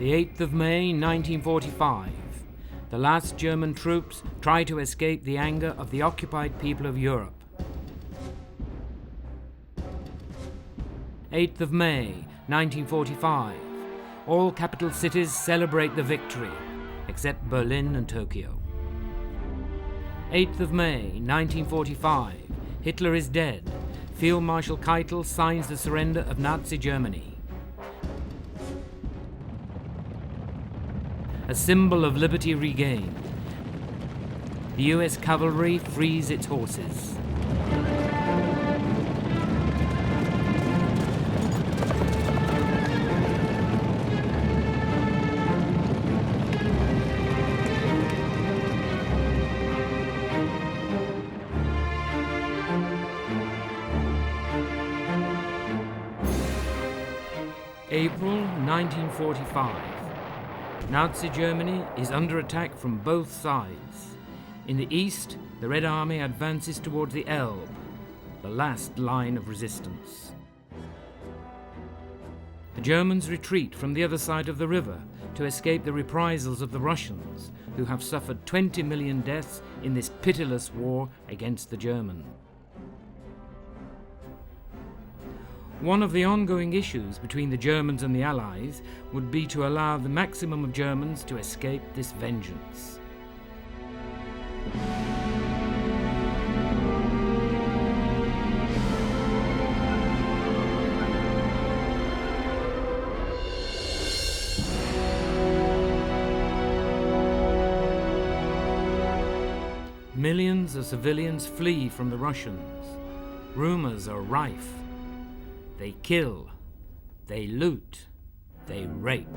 The 8th of May 1945. The last German troops try to escape the anger of the occupied people of Europe. 8th of May 1945. All capital cities celebrate the victory, except Berlin and Tokyo. 8th of May 1945. Hitler is dead. Field Marshal Keitel signs the surrender of Nazi Germany. A symbol of liberty regained. The US cavalry frees its horses. April 1945. Nazi Germany is under attack from both sides. In the east, the Red Army advances towards the Elbe, the last line of resistance. The Germans retreat from the other side of the river to escape the reprisals of the Russians, who have suffered 20 million deaths in this pitiless war against the Germans. One of the ongoing issues between the Germans and the Allies would be to allow the maximum of Germans to escape this vengeance. Millions of civilians flee from the Russians. Rumors are rife. They kill, they loot, they rape.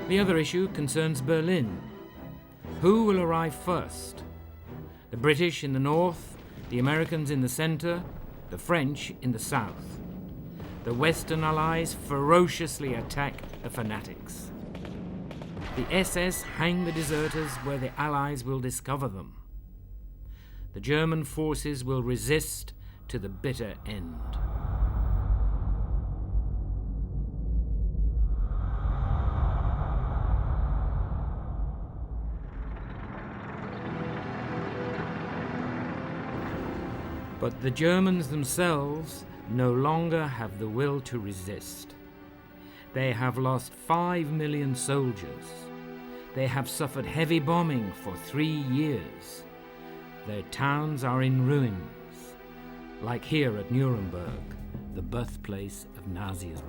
The other issue concerns Berlin. Who will arrive first? The British in the north, the Americans in the center, the French in the south. The Western Allies ferociously attack the fanatics. The SS hang the deserters where the Allies will discover them. The German forces will resist to the bitter end. But the Germans themselves no longer have the will to resist. They have lost 5 million soldiers. They have suffered heavy bombing for 3 years. Their towns are in ruins, like here at Nuremberg, the birthplace of Nazism.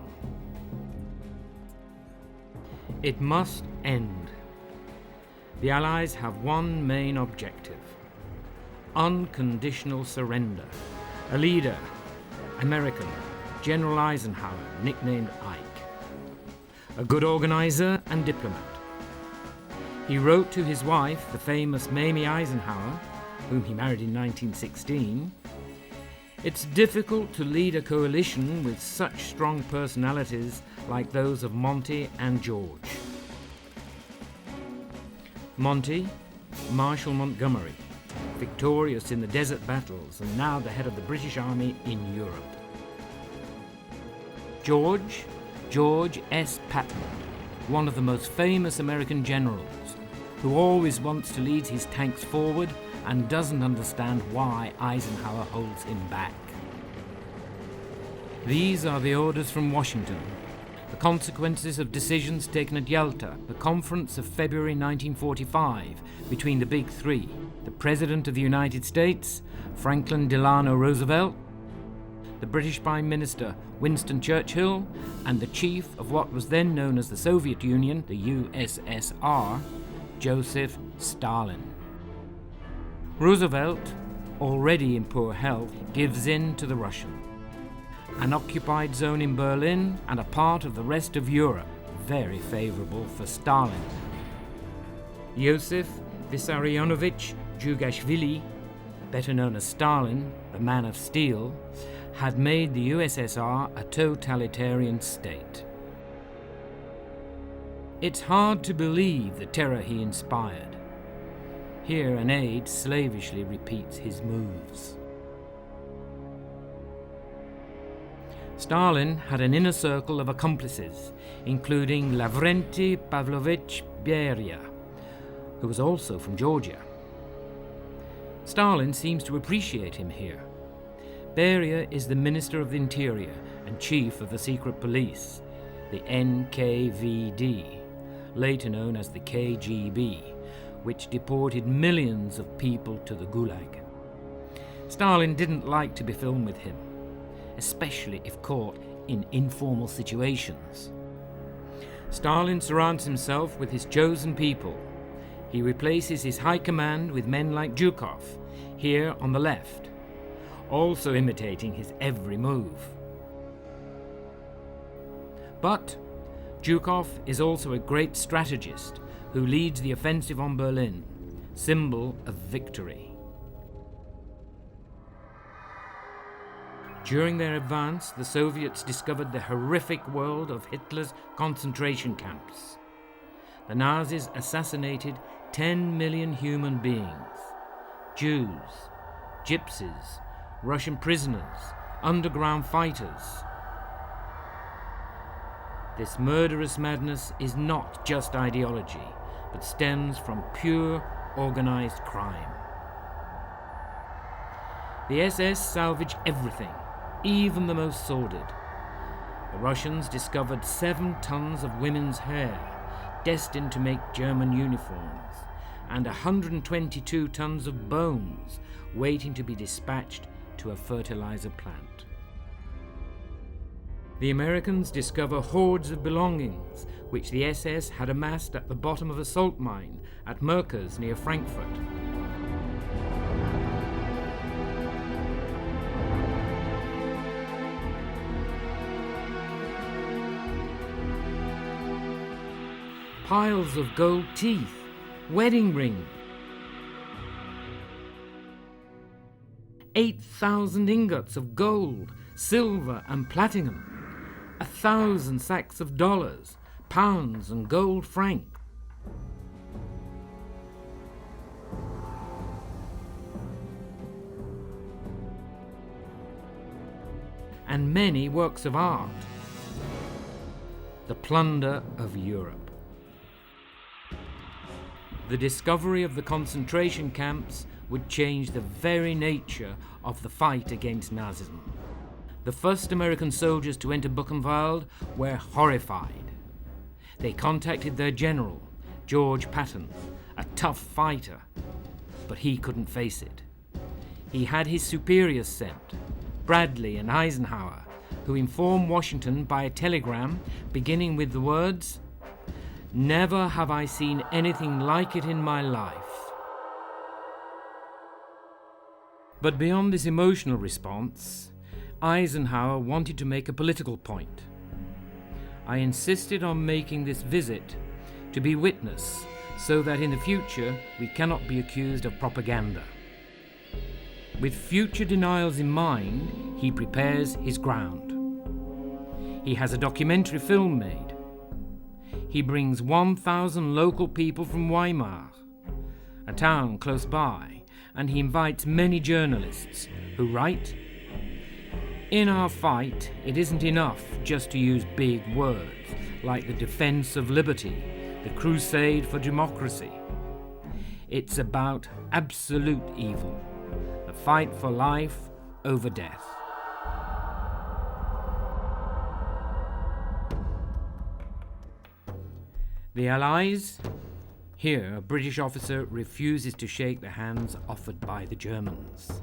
It must end. The Allies have one main objective: unconditional surrender. A leader, American, General Eisenhower, nicknamed Ike. A good organizer and diplomat. He wrote to his wife, the famous Mamie Eisenhower, whom he married in 1916, "It's difficult to lead a coalition with such strong personalities like those of Monty and George." Monty, Marshal Montgomery, victorious in the desert battles and now the head of the British Army in Europe. George S. Patton, one of the most famous American generals, who always wants to lead his tanks forward and doesn't understand why Eisenhower holds him back. These are the orders from Washington, the consequences of decisions taken at Yalta, the conference of February 1945 between the Big Three: the President of the United States, Franklin Delano Roosevelt, the British Prime Minister Winston Churchill, and the chief of what was then known as the Soviet Union, the USSR, Joseph Stalin. Roosevelt, already in poor health, gives in to the Russians. An occupied zone in Berlin and a part of the rest of Europe very favorable for Stalin. Josef Vissarionovich Djugashvili, better known as Stalin, the Man of Steel, had made the USSR a totalitarian state. It's hard to believe the terror he inspired. Here an aide slavishly repeats his moves. Stalin had an inner circle of accomplices, including Lavrenti Pavlovich Beria, who was also from Georgia. Stalin seems to appreciate him here. Beria is the Minister of the Interior and Chief of the Secret Police, the NKVD, later known as the KGB, which deported millions of people to the Gulag. Stalin didn't like to be filmed with him, especially if caught in informal situations. Stalin surrounds himself with his chosen people. He replaces his high command with men like Zhukov, here on the left, also imitating his every move. But Zhukov is also a great strategist who leads the offensive on Berlin, symbol of victory. During their advance, the Soviets discovered the horrific world of Hitler's concentration camps. The Nazis assassinated 10 million human beings: Jews, gypsies, Russian prisoners, underground fighters. This murderous madness is not just ideology, but stems from pure organized crime. The SS salvaged everything, even the most sordid. The Russians discovered 7 tons of women's hair, destined to make German uniforms, and 122 tons of bones, waiting to be dispatched to a fertilizer plant. The Americans discover hoards of belongings, which the SS had amassed at the bottom of a salt mine at Merkers near Frankfurt. Piles of gold teeth, wedding rings, 8,000 ingots of gold, silver and platinum, 1,000 sacks of dollars, pounds and gold francs. And many works of art. The plunder of Europe. The discovery of the concentration camps would change the very nature of the fight against Nazism. The first American soldiers to enter Buchenwald were horrified. They contacted their general, George Patton, a tough fighter, but he couldn't face it. He had his superiors sent, Bradley and Eisenhower, who informed Washington by a telegram beginning with the words, "Never have I seen anything like it in my life." But beyond this emotional response, Eisenhower wanted to make a political point. "I insisted on making this visit to be witness so that in the future we cannot be accused of propaganda." With future denials in mind, he prepares his ground. He has a documentary film made. He brings 1,000 local people from Weimar, a town close by, and he invites many journalists who write, "In our fight, it isn't enough just to use big words like the defense of liberty, the crusade for democracy. It's about absolute evil, the fight for life over death." The Allies? Here, a British officer refuses to shake the hands offered by the Germans.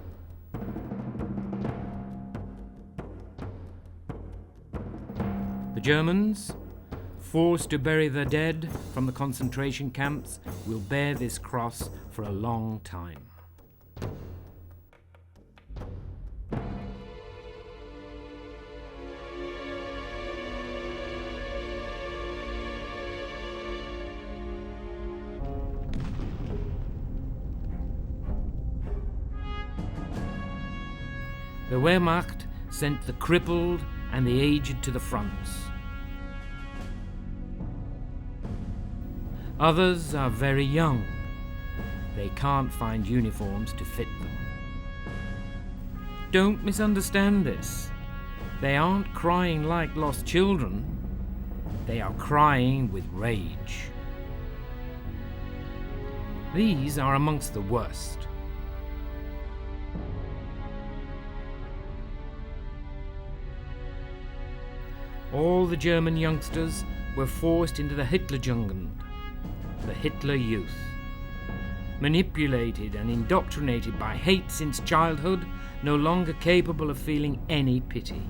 The Germans, forced to bury their dead from the concentration camps, will bear this cross for a long time. The Wehrmacht sent the crippled and the aged to the fronts. Others are very young. They can't find uniforms to fit them. Don't misunderstand this. They aren't crying like lost children. They are crying with rage. These are amongst the worst. All the German youngsters were forced into the Hitlerjugend, the Hitler Youth. Manipulated and indoctrinated by hate since childhood, no longer capable of feeling any pity.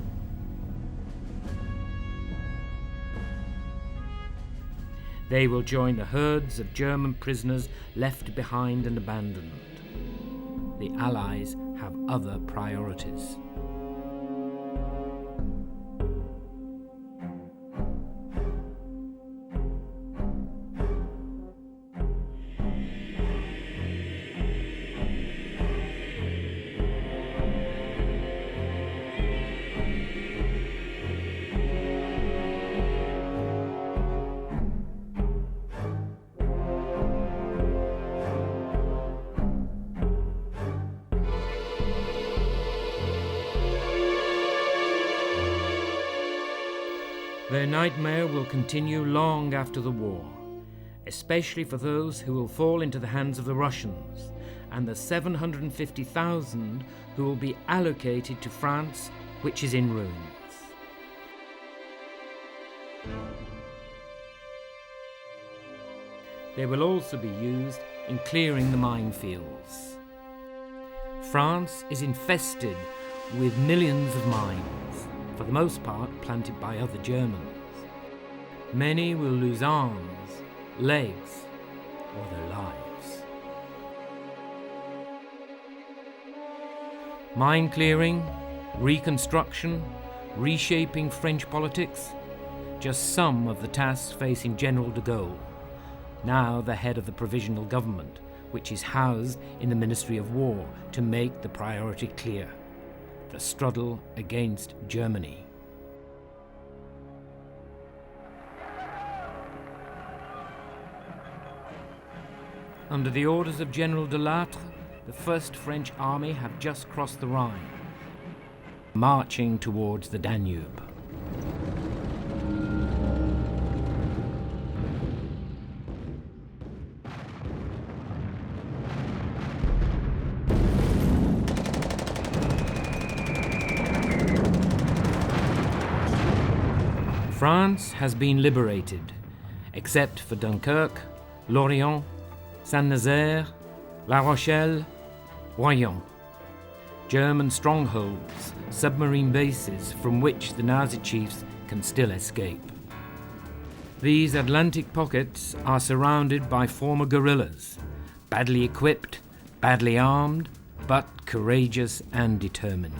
They will join the herds of German prisoners left behind and abandoned. The Allies have other priorities. Their nightmare will continue long after the war, especially for those who will fall into the hands of the Russians and the 750,000 who will be allocated to France, which is in ruins. They will also be used in clearing the minefields. France is infested with millions of mines, for the most part planted by other Germans. Many will lose arms, legs, or their lives. Mine clearing, reconstruction, reshaping French politics, just some of the tasks facing General de Gaulle, now the head of the provisional government, which is housed in the Ministry of War, to make the priority clear: the struggle against Germany. Under the orders of General de Lattre, the First French Army have just crossed the Rhine, marching towards the Danube. France has been liberated, except for Dunkirk, Lorient, Saint-Nazaire, La Rochelle, Royan. German strongholds, submarine bases from which the Nazi chiefs can still escape. These Atlantic pockets are surrounded by former guerrillas, badly equipped, badly armed, but courageous and determined.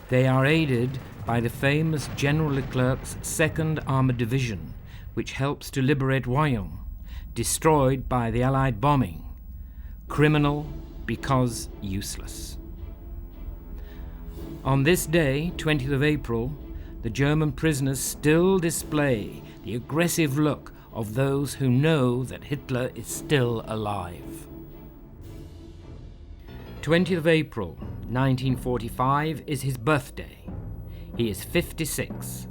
They are aided by the famous General Leclerc's 2nd Armoured Division, which helps to liberate Royan, destroyed by the Allied bombing. Criminal because useless. On this day, 20th of April, the German prisoners still display the aggressive look of those who know that Hitler is still alive. 20th of April, 1945 is his birthday. He is 56.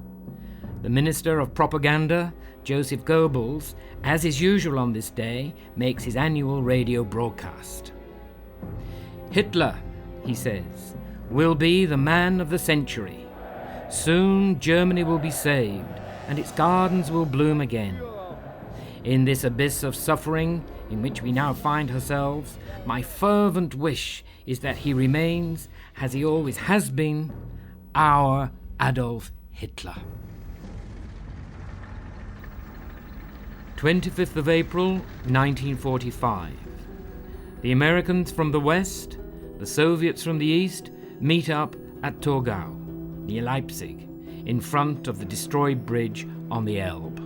The Minister of Propaganda, Joseph Goebbels, as is usual on this day, makes his annual radio broadcast. Hitler, he says, will be the man of the century. Soon Germany will be saved, and its gardens will bloom again. In this abyss of suffering in which we now find ourselves, my fervent wish is that he remains, as he always has been, our Adolf Hitler. 25th of April, 1945. The Americans from the west, the Soviets from the east, meet up at Torgau, near Leipzig, in front of the destroyed bridge on the Elbe.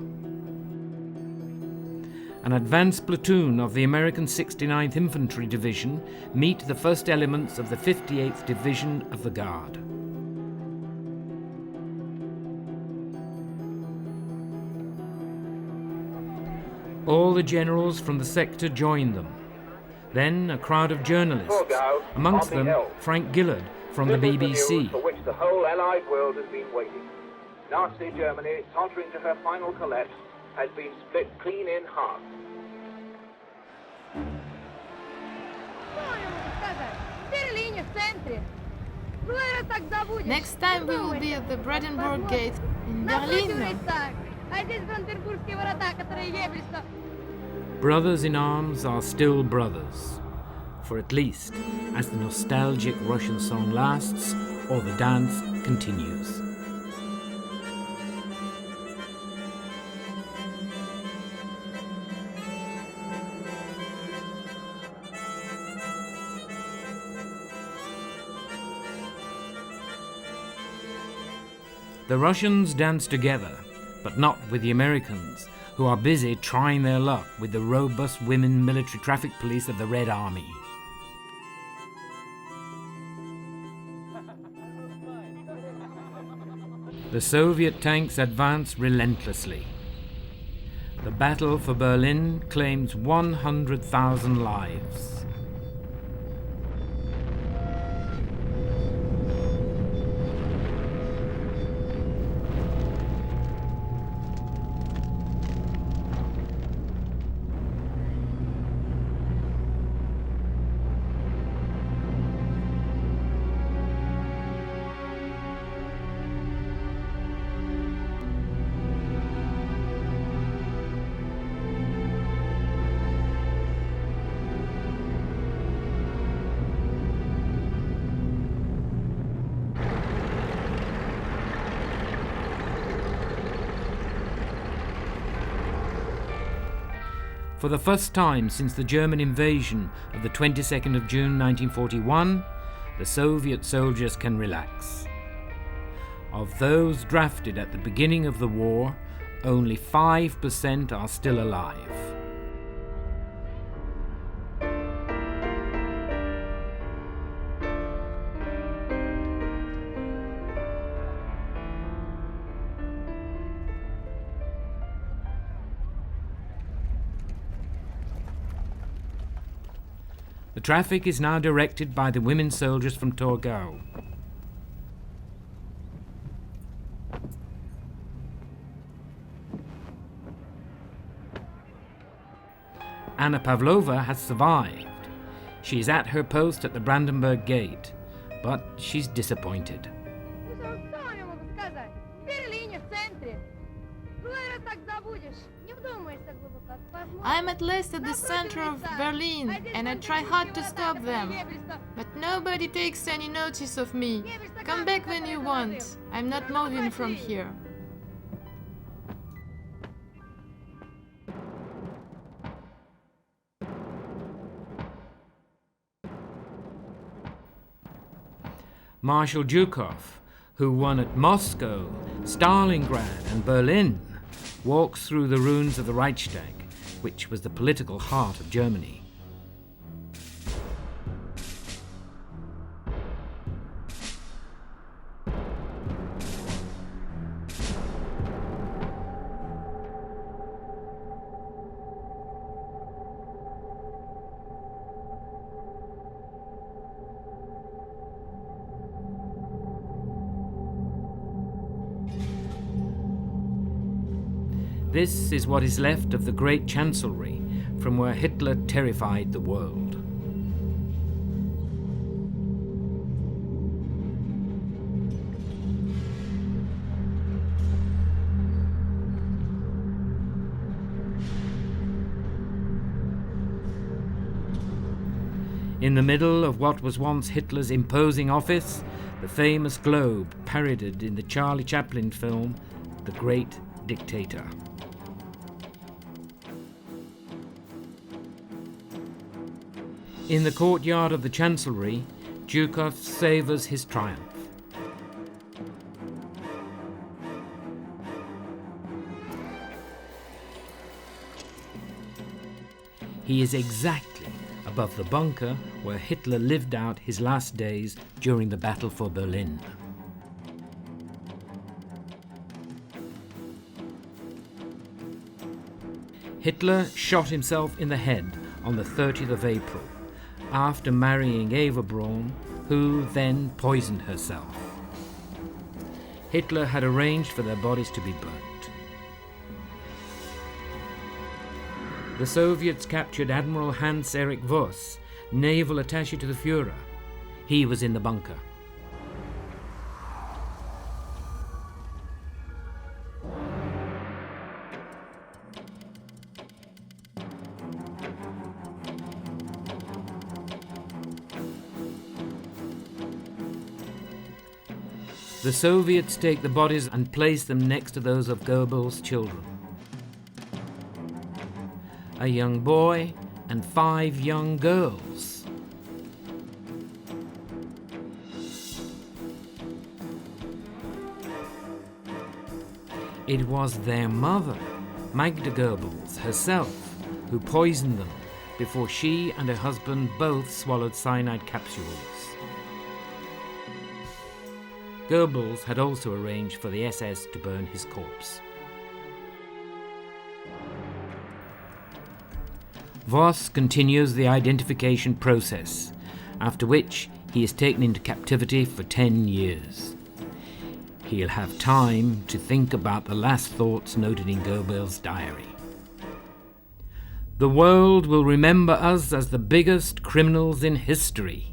an advance platoon of the American 69th Infantry Division meet the first elements of the 58th Division of the Guard. All the generals from the sector join them. Then a crowd of journalists, amongst them Frank Gillard from the BBC. For which the whole Allied world has been waiting. Nazi Germany, tottering to her final collapse, has been split clean in half. Next time we will be at the Brandenburg Gate in Berlin. Brothers in arms are still brothers, for at least as the nostalgic Russian song lasts or the dance continues. The Russians dance together, but not with the Americans, who are busy trying their luck with the robust women military traffic police of the Red Army. The Soviet tanks advance relentlessly. The battle for Berlin claims 100,000 lives. For the first time since the German invasion of the 22nd of June 1941, the Soviet soldiers can relax. Of those drafted at the beginning of the war, only 5% are still alive. The traffic is now directed by the women soldiers from Torgau. Anna Pavlova has survived. She is at her post at the Brandenburg Gate, but she's disappointed. I'm at last at the center of Berlin, and I try hard to stop them. But nobody takes any notice of me. Come back when you want. I'm not moving from here. Marshal Zhukov, who won at Moscow, Stalingrad and Berlin, walks through the ruins of the Reichstag, which was the political heart of Germany. This is what is left of the great chancellery from where Hitler terrified the world. In the middle of what was once Hitler's imposing office, the famous globe parodied in the Charlie Chaplin film, The Great Dictator. In the courtyard of the Chancellery, Zhukov savours his triumph. He is exactly above the bunker where Hitler lived out his last days during the battle for Berlin. Hitler shot himself in the head on the 30th of April after marrying Eva Braun, who then poisoned herself. Hitler had arranged for their bodies to be burnt. The Soviets captured Admiral Hans-Erich Voss, naval attaché to the Führer. He was in the bunker. The Soviets take the bodies and place them next to those of Goebbels' children. A young boy and 5 young girls. It was their mother, Magda Goebbels herself, who poisoned them before she and her husband both swallowed cyanide capsules. Goebbels had also arranged for the SS to burn his corpse. Voss continues the identification process, after which he is taken into captivity for 10 years. He'll have time to think about the last thoughts noted in Goebbels' diary. The world will remember us as the biggest criminals in history.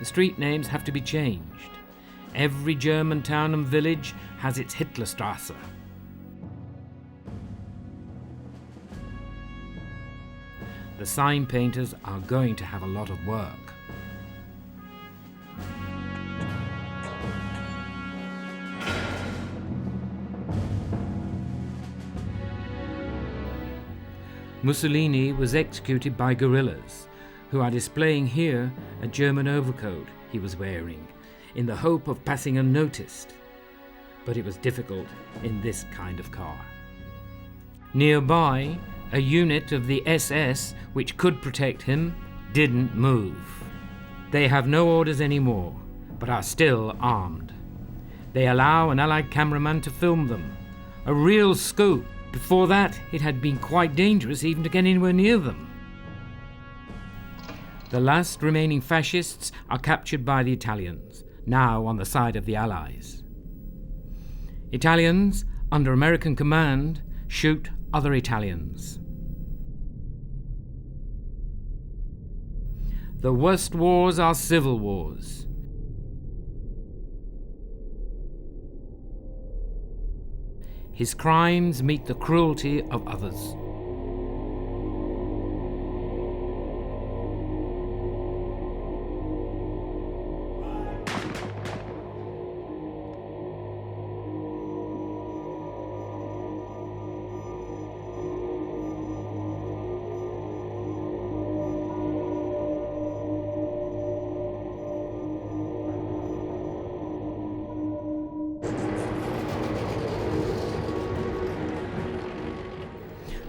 The street names have to be changed. Every German town and village has its Hitlerstrasse. The sign painters are going to have a lot of work. Mussolini was executed by guerrillas, who are displaying here a German overcoat he was wearing, in the hope of passing unnoticed. But it was difficult in this kind of car. Nearby, a unit of the SS, which could protect him, didn't move. They have no orders anymore, but are still armed. They allow an Allied cameraman to film them. A real scoop. Before that, it had been quite dangerous even to get anywhere near them. The last remaining fascists are captured by the Italians, now on the side of the Allies. Italians, under American command, shoot other Italians. The worst wars are civil wars. His crimes meet the cruelty of others.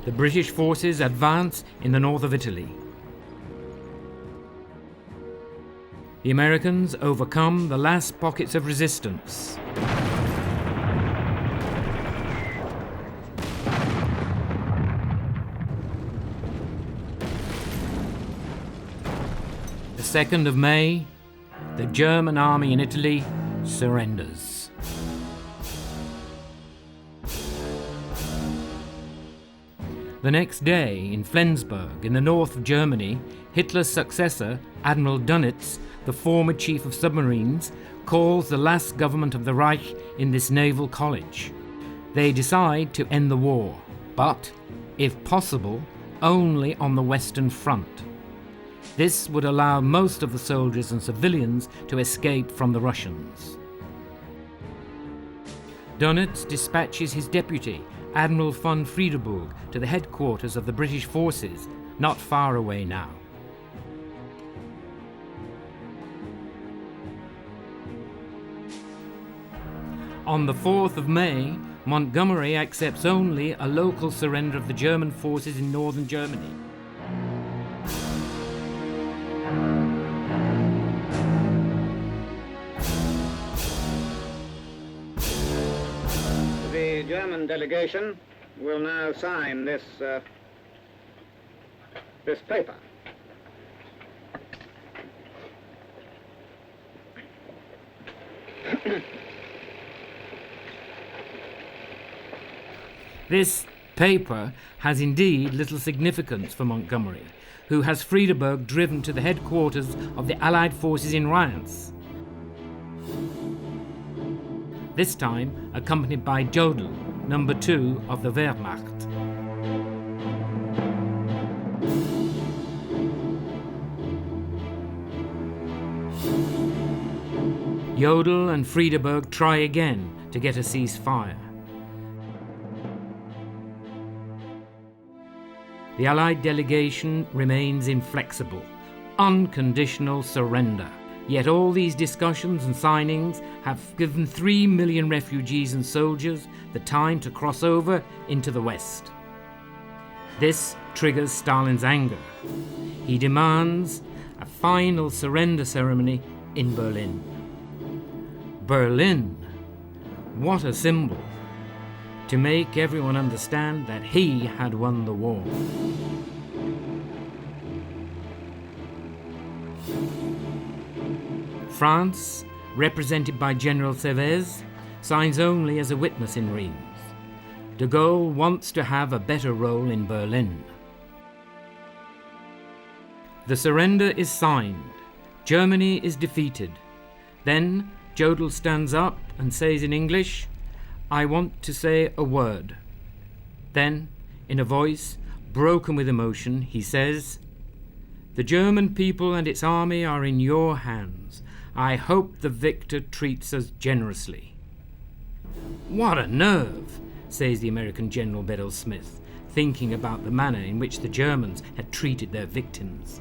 The British forces advance in the north of Italy. The Americans overcome the last pockets of resistance. The 2nd of May, the German army in Italy surrenders. The next day, in Flensburg, in the north of Germany, Hitler's successor, Admiral Dönitz, the former chief of submarines, calls the last government of the Reich in this naval college. They decide to end the war, but, if possible, only on the Western Front. This would allow most of the soldiers and civilians to escape from the Russians. Dönitz dispatches his deputy, Admiral von Friedeburg, to the headquarters of the British forces, not far away now. On the 4th of May, Montgomery accepts only a local surrender of the German forces in northern Germany. The German delegation will now sign this paper. This paper has indeed little significance for Montgomery, who has Friedeberg driven to the headquarters of the Allied forces in Reims, this time accompanied by Jodl, number 2 of the Wehrmacht. Jodl and Friedeberg try again to get a ceasefire. The Allied delegation remains inflexible. Unconditional surrender. Yet all these discussions and signings have given 3 million refugees and soldiers the time to cross over into the West. This triggers Stalin's anger. He demands a final surrender ceremony in Berlin. Berlin, what a symbol, to make everyone understand that he had won the war. France, represented by General Sevez, signs only as a witness in Reims. De Gaulle wants to have a better role in Berlin. The surrender is signed. Germany is defeated. Then Jodl stands up and says in English, "I want to say a word." Then, in a voice broken with emotion, he says, "The German people and its army are in your hands. I hope the victor treats us generously." "What a nerve," says the American General Bedell Smith, thinking about the manner in which the Germans had treated their victims.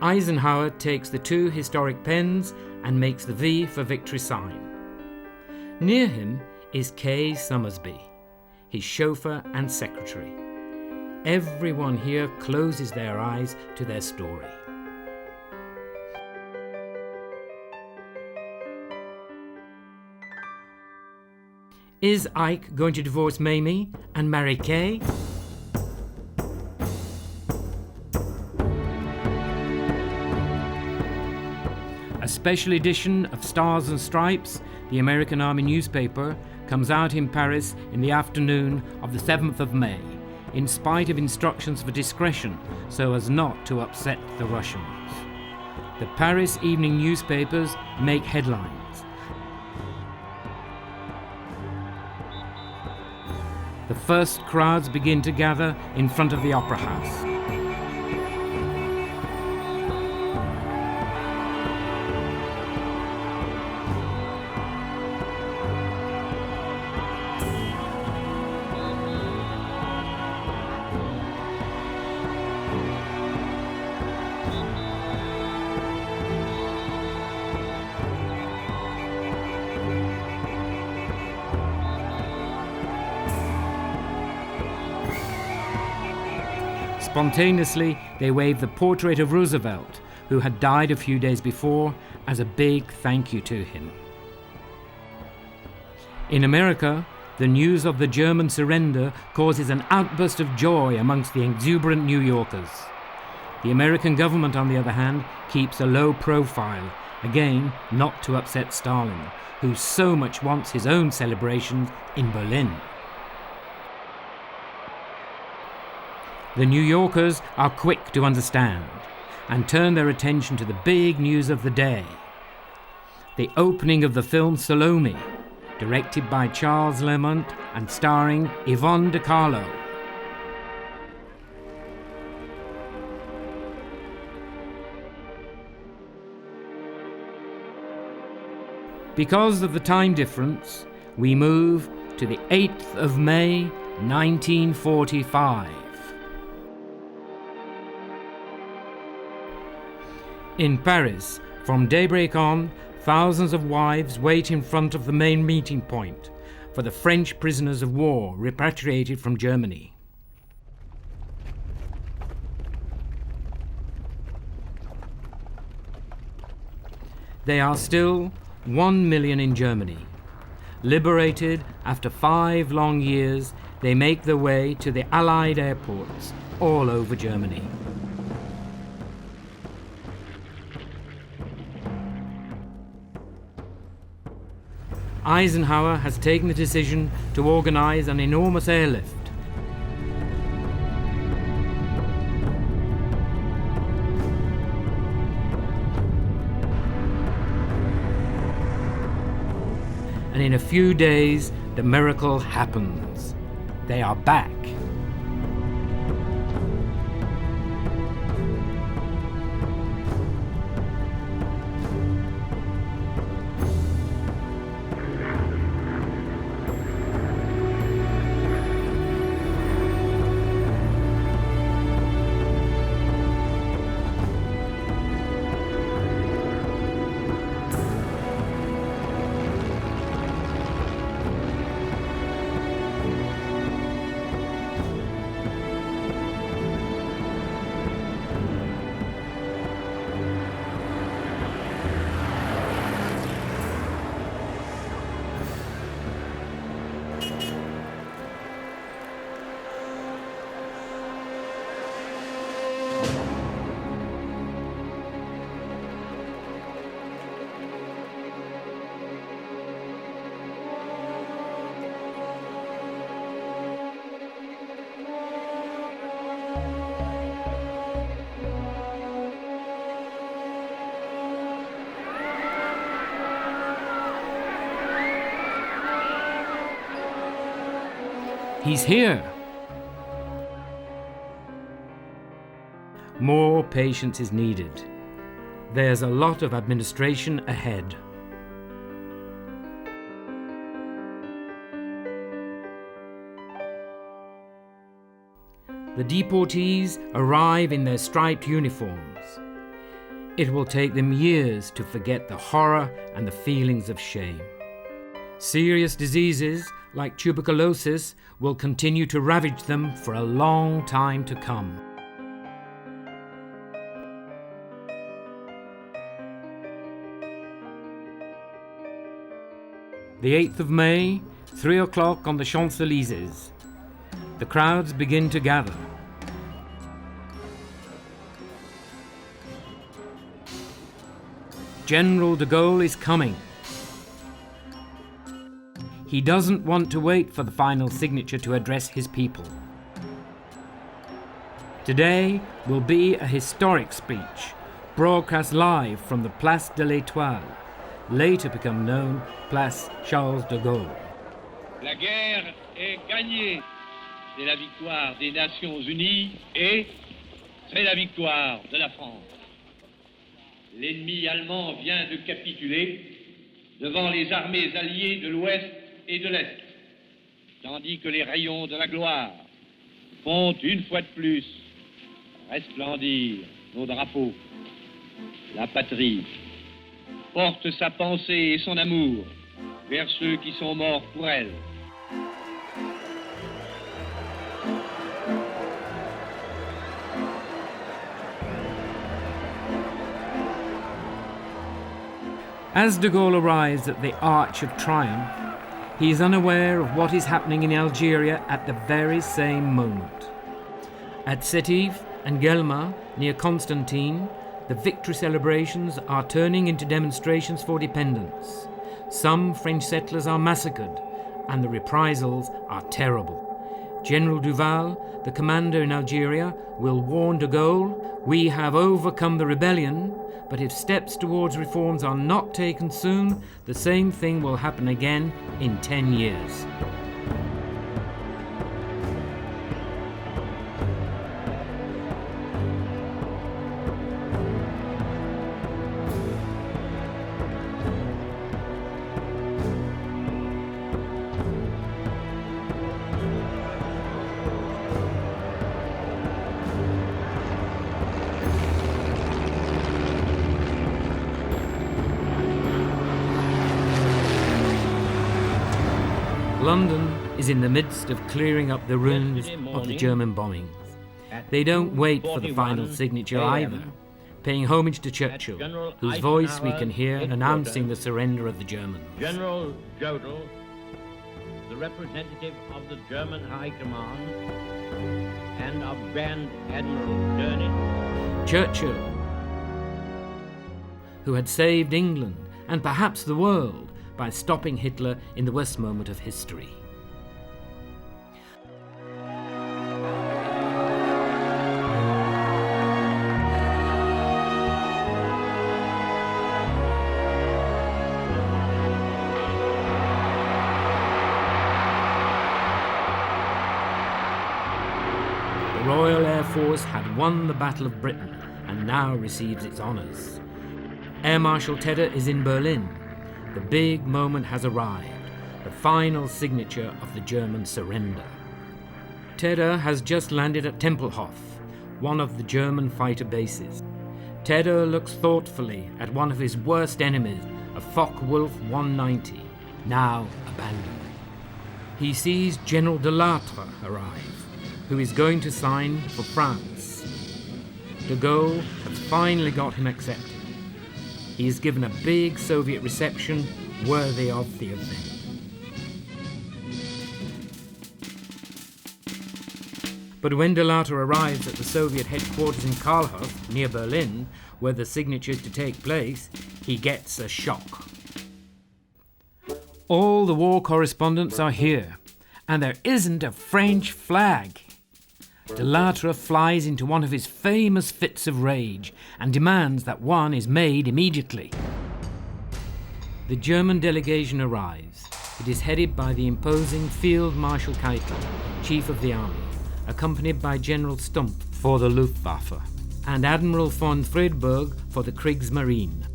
Eisenhower takes the 2 historic pens and makes the V for victory sign. Near him is Kay Summersby, his chauffeur and secretary. Everyone here closes their eyes to their story. Is Ike going to divorce Mamie and marry Kay? A special edition of Stars and Stripes, the American Army newspaper, comes out in Paris in the afternoon of the 7th of May, in spite of instructions for discretion so as not to upset the Russians. The Paris evening newspapers make headlines. The first crowds begin to gather in front of the Opera House. Spontaneously, they wave the portrait of Roosevelt, who had died a few days before, as a big thank you to him. In America, the news of the German surrender causes an outburst of joy amongst the exuberant New Yorkers. The American government, on the other hand, keeps a low profile, again not to upset Stalin, who so much wants his own celebrations in Berlin. The New Yorkers are quick to understand and turn their attention to the big news of the day. The opening of the film Salome, directed by Charles Lemont and starring Yvonne De Carlo. Because of the time difference, we move to the 8th of May, 1945. In Paris, from daybreak on, thousands of wives wait in front of the main meeting point for the French prisoners of war repatriated from Germany. They are still 1 million in Germany. Liberated after 5 long years, they make their way to the Allied airports all over Germany. Eisenhower has taken the decision to organize an enormous airlift. And in a few days, the miracle happens. They are back. He's here. More patience is needed. There's a lot of administration ahead. The deportees arrive in their striped uniforms. It will take them years to forget the horror and the feelings of shame. Serious diseases like tuberculosis will continue to ravage them for a long time to come. The 8th of May, 3 o'clock on the Champs-Élysées. The crowds begin to gather. General de Gaulle is coming. He doesn't want to wait for the final signature to address his people. Today will be a historic speech, broadcast live from the Place de l'Étoile, later become known Place Charles de Gaulle. La guerre est gagnée. C'est la victoire des Nations Unies et c'est la victoire de la France. L'ennemi allemand vient de capituler devant les armées alliées de l'Ouest et de l'Est, tandis que les rayons de la gloire font une fois de plus resplendir nos drapeaux. La patrie porte sa pensée et son amour vers ceux qui sont morts pour elle. As de Gaulle arrives at the Arch of Triumph, he is unaware of what is happening in Algeria at the very same moment. At Sétif and Guelma, near Constantine, the victory celebrations are turning into demonstrations for dependence. Some French settlers are massacred, and the reprisals are terrible. General Duval, the commander in Algeria, will warn de Gaulle, "We have overcome the rebellion, but if steps towards reforms are not taken soon, the same thing will happen again in 10 years. London is in the midst of clearing up the ruins of the German bombings. They don't wait for the final signature either, paying homage to Churchill, whose voice we can hear announcing the surrender of the Germans. General Jodl, the representative of the German High Command, and of Grand Admiral Dönitz. Churchill, who had saved England and perhaps the world by stopping Hitler in the worst moment of history. The Royal Air Force had won the Battle of Britain and now receives its honours. Air Marshal Tedder is in Berlin. The big moment has arrived, the final signature of the German surrender. Tedder has just landed at Tempelhof, one of the German fighter bases. Tedder looks thoughtfully at one of his worst enemies, a Focke-Wulf 190, now abandoned. He sees General de Lattre arrive, who is going to sign for France. De Gaulle has finally got him accepted. He is given a big Soviet reception worthy of the event. But when de Lattre arrives at the Soviet headquarters in Karlshof, near Berlin, where the signature is to take place, he gets a shock. All the war correspondents are here, and there isn't a French flag. De Lattre flies into one of his famous fits of rage and demands that one is made immediately. The German delegation arrives. It is headed by the imposing Field Marshal Keitel, Chief of the Army, accompanied by General Stumpf for the Luftwaffe and Admiral von Friedberg for the Kriegsmarine.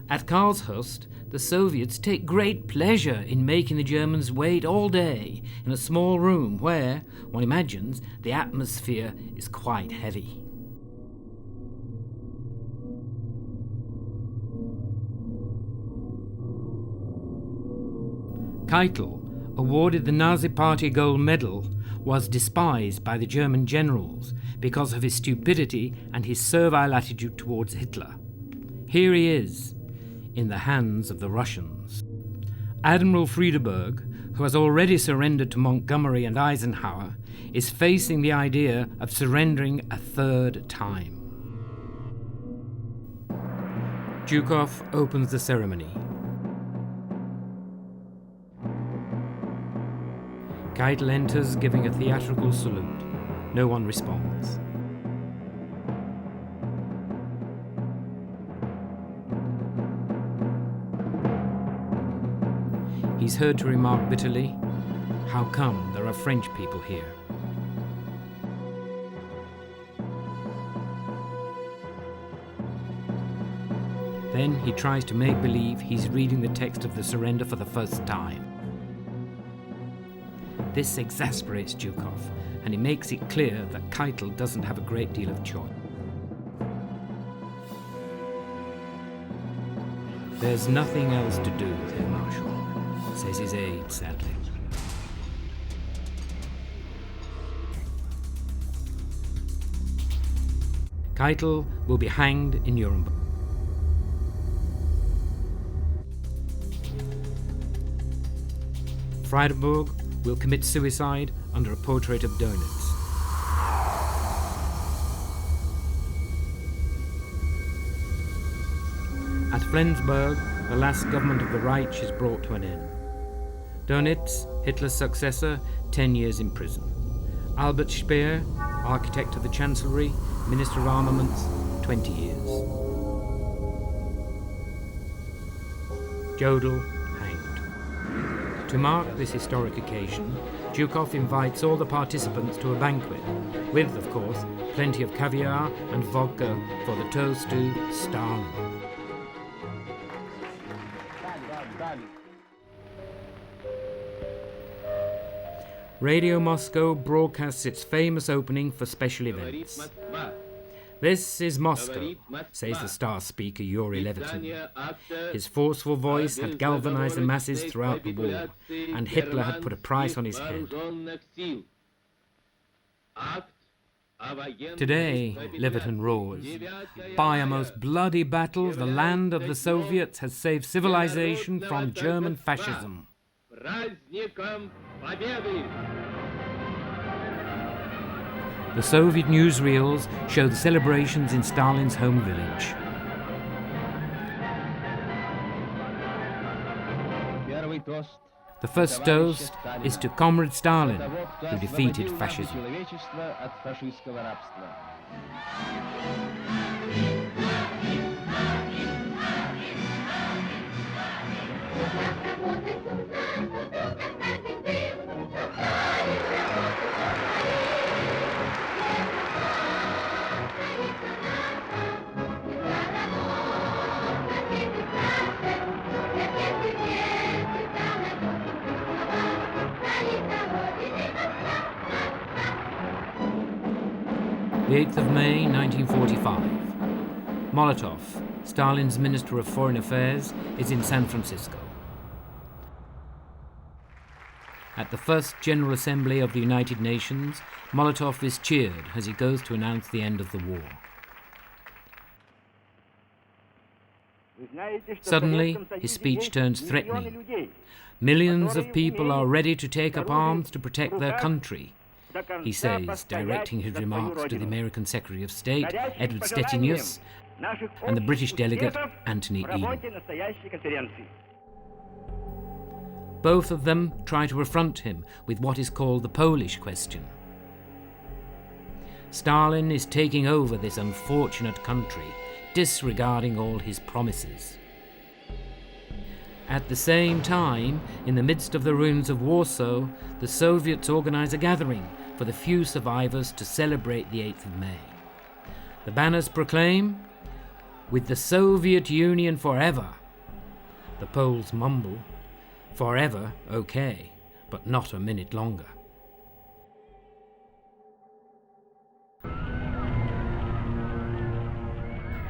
At Karlshorst, the Soviets take great pleasure in making the Germans wait all day in a small room where, one imagines, the atmosphere is quite heavy. Keitel, awarded the Nazi Party Gold Medal, was despised by the German generals because of his stupidity and his servile attitude towards Hitler. Here he is, in the hands of the Russians. Admiral Friedberg, who has already surrendered to Montgomery and Eisenhower, is facing the idea of surrendering a third time. Zhukov opens the ceremony. Keitel enters, giving a theatrical salute. No one responds. He's heard to remark bitterly, "How come there are French people here?" Then he tries to make believe he's reading the text of the surrender for the first time. This exasperates Zhukov, and he makes it clear that Keitel doesn't have a great deal of choice. "There's nothing else to do, Herr Marshal," says his aide sadly. Keitel will be hanged in Nuremberg. Friedberg will commit suicide under a portrait of Dönitz. At Flensburg, the last government of the Reich is brought to an end. Dönitz, Hitler's successor, 10 years in prison. Albert Speer, architect of the Chancellery, Minister of Armaments, 20 years. Jodl hanged. To mark this historic occasion, Zhukov invites all the participants to a banquet, with, of course, plenty of caviar and vodka for the toast to Stalin. Radio Moscow broadcasts its famous opening for special events. This is Moscow, says the star speaker Yuri Levitin. His forceful voice had galvanized the masses throughout the war, and Hitler had put a price on his head. Today, Levitin roars, by a most bloody battle, the land of the Soviets has saved civilization from German fascism. The Soviet newsreels show the celebrations in Stalin's home village. The first toast is to Comrade Stalin, who defeated fascism. The 8th of May, 1945. Molotov, Stalin's Minister of Foreign Affairs, is in San Francisco. At the first General Assembly of the United Nations, Molotov is cheered as he goes to announce the end of the war. Suddenly, his speech turns threatening. Millions of people are ready to take up arms to protect their country, he says, directing his remarks to the American Secretary of State, Edward Stettinius, and the British delegate, Anthony Eden. Both of them try to affront him with what is called the Polish question. Stalin is taking over this unfortunate country, disregarding all his promises. At the same time, in the midst of the ruins of Warsaw, the Soviets organize a gathering for the few survivors to celebrate the 8th of May. The banners proclaim, "With the Soviet Union forever." The Poles mumble, "Forever, okay, but not a minute longer."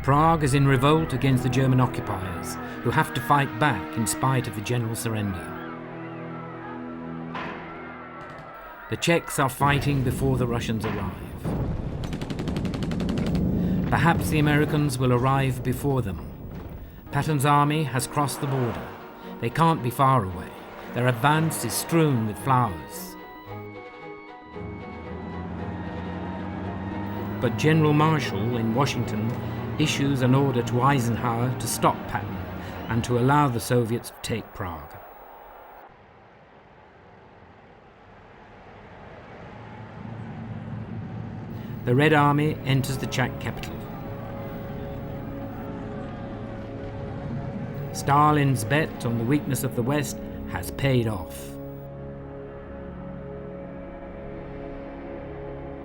Prague is in revolt against the German occupiers, who have to fight back in spite of the general surrender. The Czechs are fighting before the Russians arrive. Perhaps the Americans will arrive before them. Patton's army has crossed the border. They can't be far away. Their advance is strewn with flowers. But General Marshall in Washington issues an order to Eisenhower to stop Patton and to allow the Soviets to take Prague. The Red Army enters the Czech capital. Stalin's bet on the weakness of the West has paid off.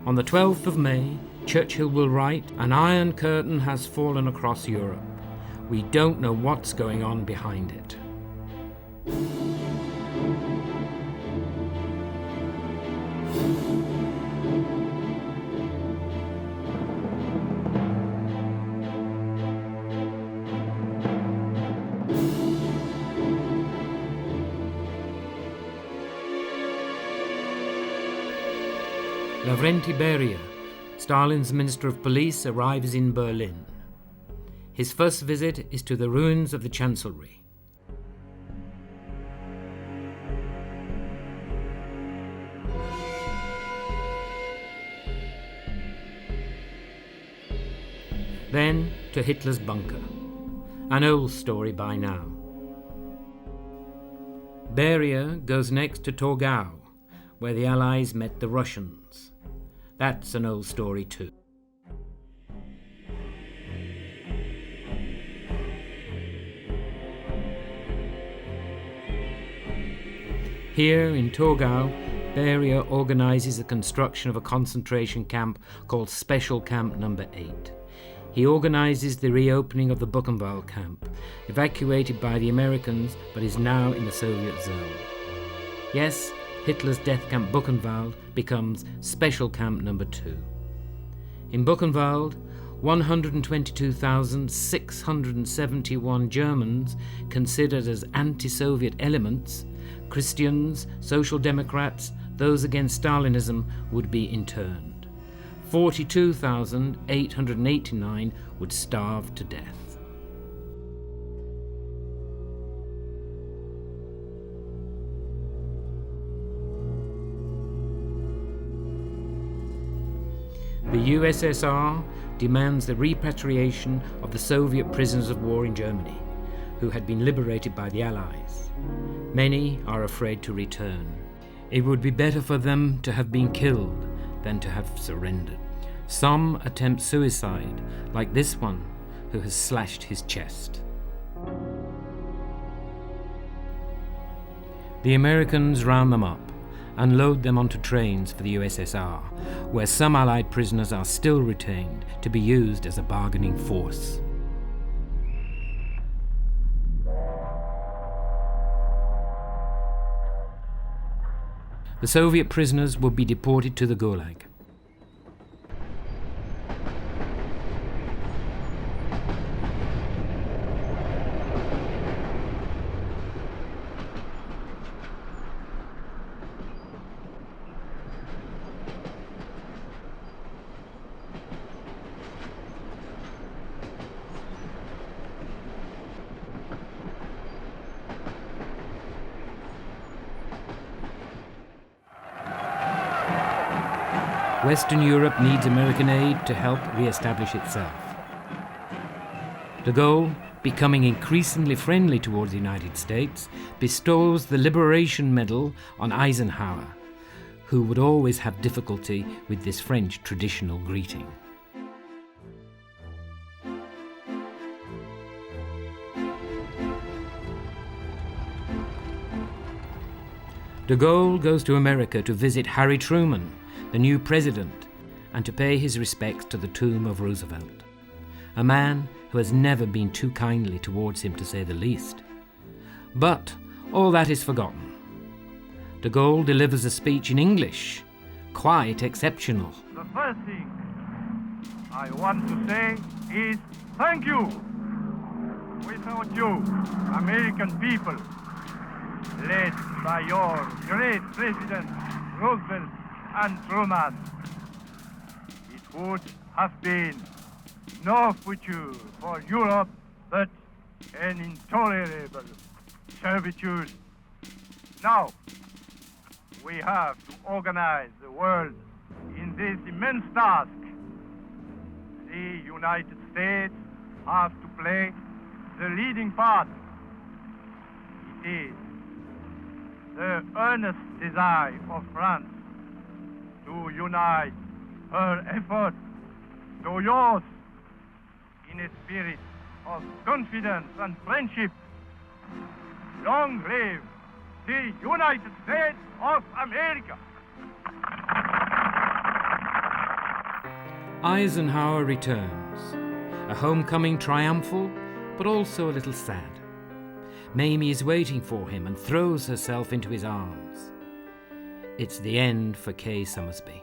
On the 12th of May, Churchill will write, "An iron curtain has fallen across Europe. We don't know what's going on behind it." Lavrenti Beria, Stalin's Minister of Police, arrives in Berlin. His first visit is to the ruins of the Chancellery. Then to Hitler's bunker, an old story by now. Beria goes next to Torgau, where the Allies met the Russians. That's an old story too. Here in Torgau, Beria organizes the construction of a concentration camp called Special Camp No. 8. He organizes the reopening of the Buchenwald camp, evacuated by the Americans but is now in the Soviet zone. Yes, Hitler's death camp Buchenwald becomes Special Camp No. 2. In Buchenwald, 122,671 Germans considered as anti-Soviet elements, Christians, Social Democrats, those against Stalinism, would be interned. 42,889 would starve to death. The USSR demands the repatriation of the Soviet prisoners of war in Germany, who had been liberated by the Allies. Many are afraid to return. It would be better for them to have been killed than to have surrendered. Some attempt suicide, like this one, who has slashed his chest. The Americans round them up and load them onto trains for the USSR, where some Allied prisoners are still retained to be used as a bargaining force. The Soviet prisoners would be deported to the Gulag. Western Europe needs American aid to help re-establish itself. De Gaulle, becoming increasingly friendly towards the United States, bestows the Liberation Medal on Eisenhower, who would always have difficulty with this French traditional greeting. De Gaulle goes to America to visit Harry Truman, the new president, and to pay his respects to the tomb of Roosevelt, a man who has never been too kindly towards him, to say the least. But all that is forgotten. De Gaulle delivers a speech in English, quite exceptional. The first thing I want to say is thank you. Without you, American people, led by your great President Roosevelt and Truman, it would have been no future for Europe but an intolerable servitude. Now, we have to organize the world in this immense task. The United States have to play the leading part. It is the earnest desire of France to unite her efforts to yours in a spirit of confidence and friendship. Long live the United States of America! Eisenhower returns, a homecoming triumphal, but also a little sad. Mamie is waiting for him and throws herself into his arms. It's the end for Kay Summersby.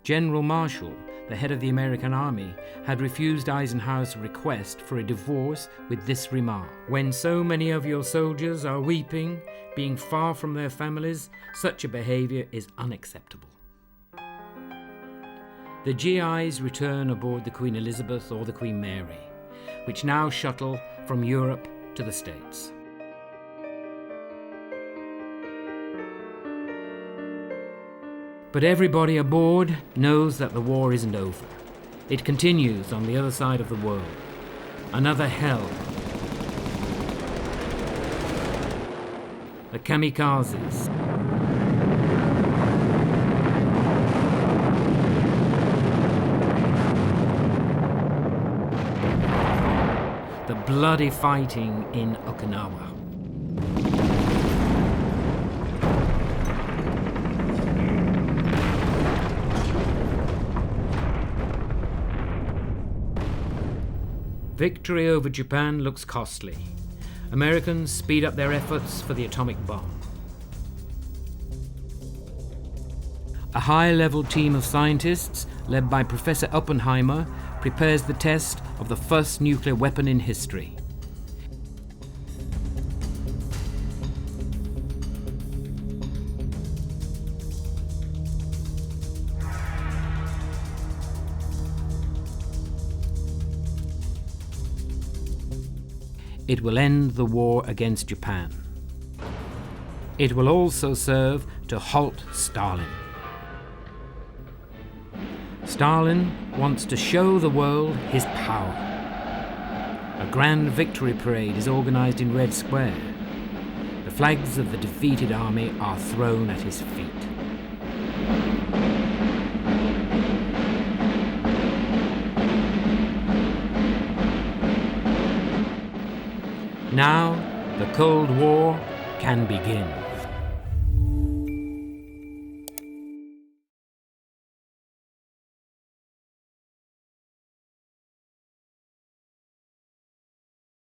General Marshall, the head of the American Army, had refused Eisenhower's request for a divorce with this remark: "When so many of your soldiers are weeping, being far from their families, such a behavior is unacceptable." The GIs return aboard the Queen Elizabeth or the Queen Mary, which now shuttle from Europe to the States. But everybody aboard knows that the war isn't over. It continues on the other side of the world. Another hell. The kamikazes. The bloody fighting in Okinawa. Victory over Japan looks costly. Americans speed up their efforts for the atomic bomb. A high-level team of scientists, led by Professor Oppenheimer, prepares the test of the first nuclear weapon in history. It will end the war against Japan. It will also serve to halt Stalin. Stalin wants to show the world his power. A grand victory parade is organized in Red Square. The flags of the defeated army are thrown at his feet. Now, the Cold War can begin.